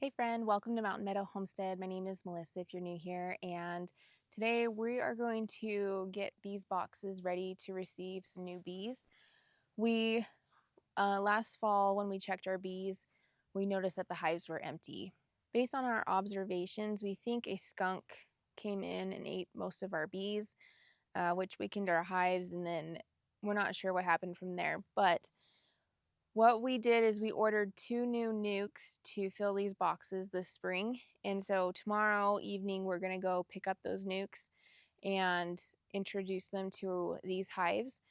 Hey friend, welcome to Mountain Meadow Homestead. My name is Melissa if you're new here, and today we are going to get these boxes ready to receive some new bees. We last fall when we checked our bees, we noticed that the hives were empty. Based on our observations, we think a skunk came in and ate most of our bees, which weakened our hives, and then we're not sure what happened from there. But what we did is we ordered 2 new Nucs to fill these boxes this spring, and so tomorrow evening we're gonna go pick up those Nucs and introduce them to these hives.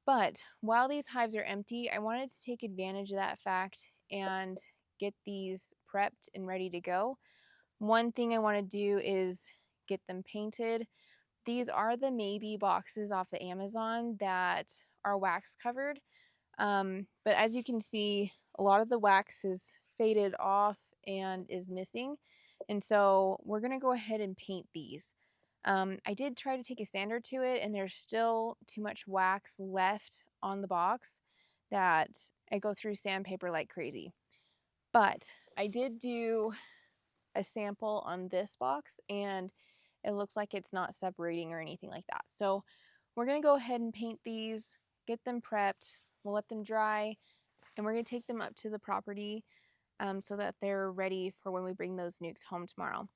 But while these hives are empty, I wanted to take advantage of that fact and get these prepped and ready to go. One thing I wanna do is get them painted. These are the Maybe boxes off of Amazon that are wax covered. But as you can see, a lot of the wax has faded off and is missing. And so we're gonna go ahead and paint these. I did try to take a sander to it, and there's still too much wax left on the box that I go through sandpaper like crazy. But I did do a sample on this box, and it looks like it's not separating or anything like that. So we're gonna go ahead and paint these, get them prepped. We'll let them dry, and we're going to take them up to the property so that they're ready for when we bring those Nucs home tomorrow.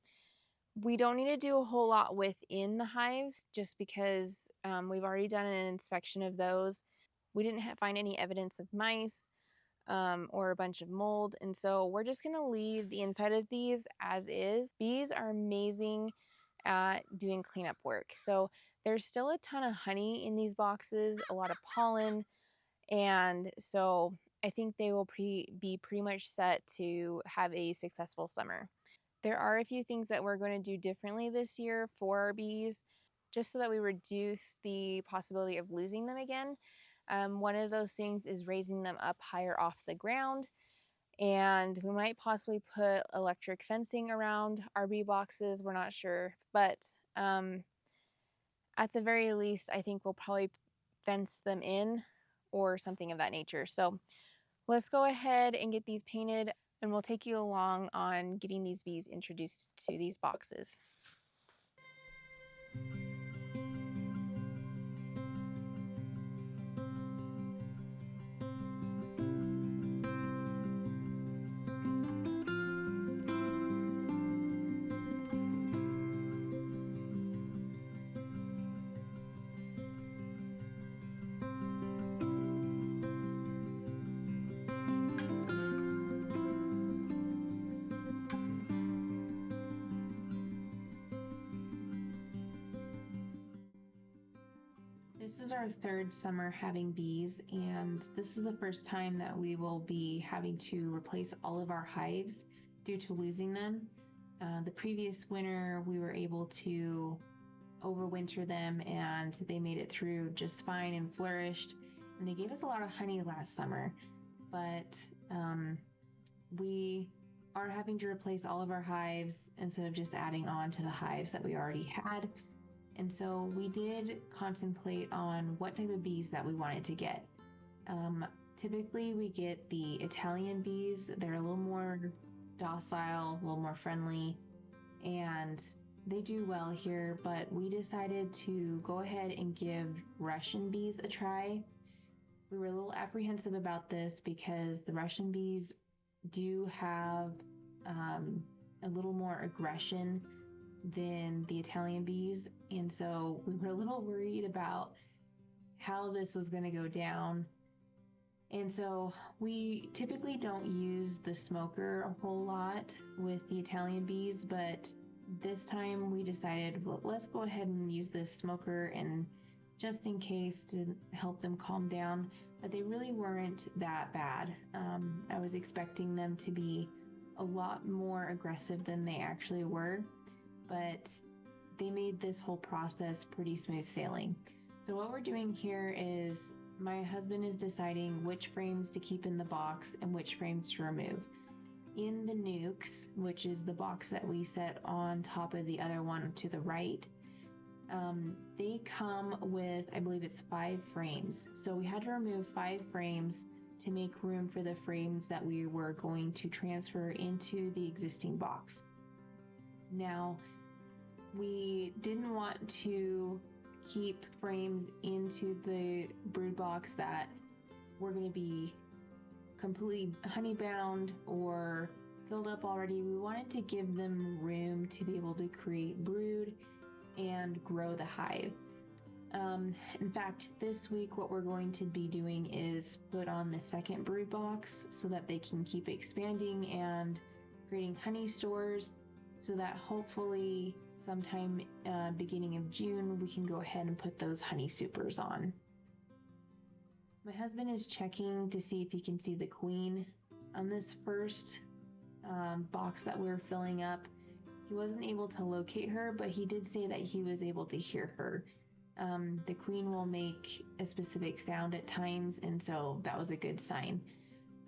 We don't need to do a whole lot within the hives just because we've already done an inspection of those. We didn't find any evidence of mice or a bunch of mold, and so we're just going to leave the inside of these as is. Bees are amazing at doing cleanup work. So there's still a ton of honey in these boxes, a lot of pollen, and so I think they will be pretty much set to have a successful summer. There are a few things that we're going to do differently this year for our bees, just so that we reduce the possibility of losing them again. One of those things is raising them up higher off the ground, and we might possibly put electric fencing around our bee boxes. We're not sure, but at the very least, I think we'll probably fence them in or something of that nature. So let's go ahead and get these painted, and we'll take you along on getting these bees introduced to these boxes. This is our third summer having bees, and this is the first time that we will be having to replace all of our hives due to losing them. The previous winter, we were able to overwinter them, and they made it through just fine and flourished. And they gave us a lot of honey last summer, but we are having to replace all of our hives instead of just adding on to the hives that we already had. And so we did contemplate on what type of bees that we wanted to get. Typically, we get the Italian bees. They're a little more docile, a little more friendly, and they do well here. But we decided to go ahead and give Russian bees a try. We were a little apprehensive about this because the Russian bees do have a little more aggression than the Italian bees. And so we were a little worried about how this was going to go down. And so we typically don't use the smoker a whole lot with the Italian bees, but this time we decided, well, let's go ahead and use this smoker and just in case to help them calm down. But they really weren't that bad. I was expecting them to be a lot more aggressive than they actually were, but they made this whole process pretty smooth sailing. So what we're doing here is my husband is deciding which frames to keep in the box and which frames to remove. In the Nucs, which is the box that we set on top of the other one to the right, they come with, I believe it's 5 frames. So we had to remove 5 frames to make room for the frames that we were going to transfer into the existing box. Now, we didn't want to keep frames into the brood box that were going to be completely honey bound or filled up already. We wanted to give them room to be able to create brood and grow the hive. In fact, this week what we're going to be doing is put on the second brood box so that they can keep expanding and creating honey stores, so that hopefully sometime beginning of June we can go ahead and put those honey supers on. My husband is checking to see if he can see the queen on this first box that we're filling up. He wasn't able to locate her, but he did say that he was able to hear her. The queen will make a specific sound at times, and so that was a good sign.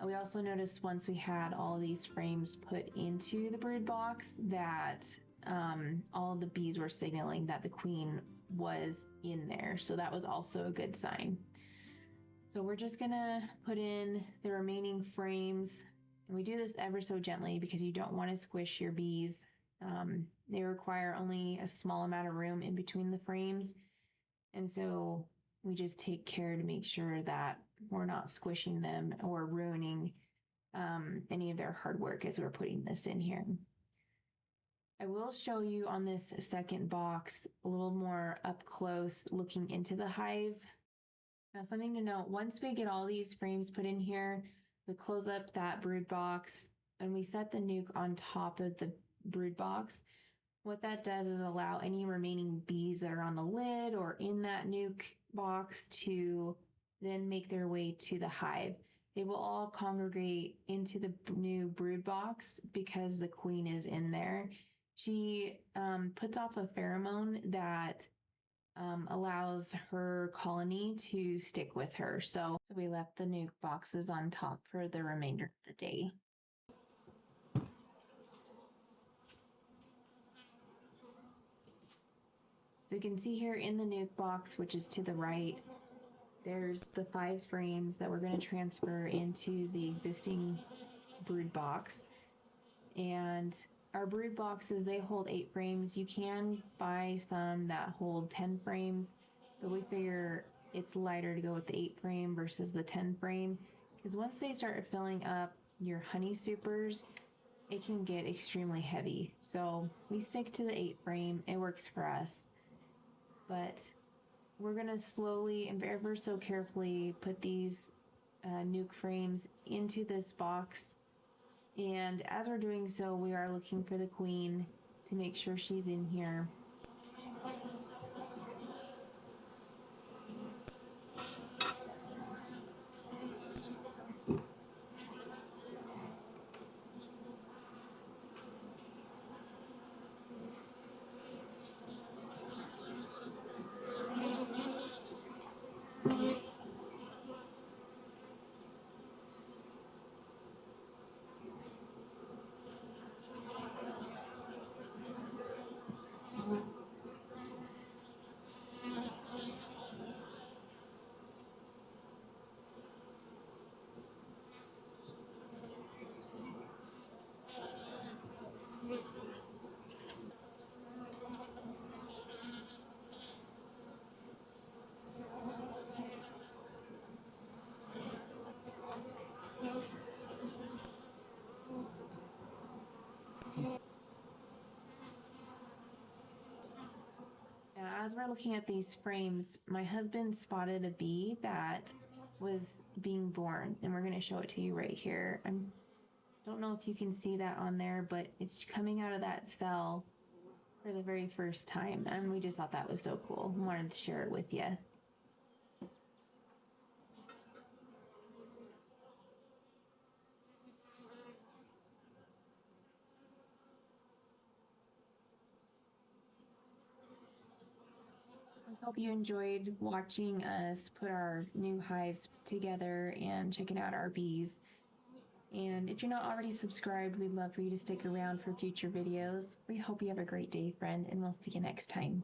We also noticed once we had all of these frames put into the brood box that all of the bees were signaling that the queen was in there, so that was also a good sign. So we're just gonna put in the remaining frames, and we do this ever so gently because you don't want to squish your bees. They require only a small amount of room in between the frames, and so we just take care to make sure that we're not squishing them or ruining any of their hard work as we're putting this in here. I will show you on this second box a little more up close looking into the hive. Now, something to note, once we get all these frames put in here, we close up that brood box and we set the nuc on top of the brood box. What that does is allow any remaining bees that are on the lid or in that nuc box to then make their way to the hive. They will all congregate into the new brood box because the queen is in there. She puts off a pheromone that allows her colony to stick with her. So we left the nuc boxes on top for the remainder of the day. So you can see here in the nuc box, which is to the right, there's the 5 frames that we're going to transfer into the existing brood box. And our brood boxes, they hold 8 frames. You can buy some that hold 10 frames, but we figure it's lighter to go with the 8 frame versus the 10 frame, because once they start filling up your honey supers, it can get extremely heavy. So we stick to the 8 frame. It works for us. But we're going to slowly and ever so carefully put these nuc frames into this box. And as we're doing so, we are looking for the queen to make sure she's in here. As we're looking at these frames, my husband spotted a bee that was being born, and we're going to show it to you right here. I don't know if you can see that on there, but it's coming out of that cell for the very first time, and we just thought that was so cool. We wanted to share it with you. I hope you enjoyed watching us put our new hives together and checking out our bees. And if you're not already subscribed, we'd love for you to stick around for future videos. We hope you have a great day, friend, and we'll see you next time.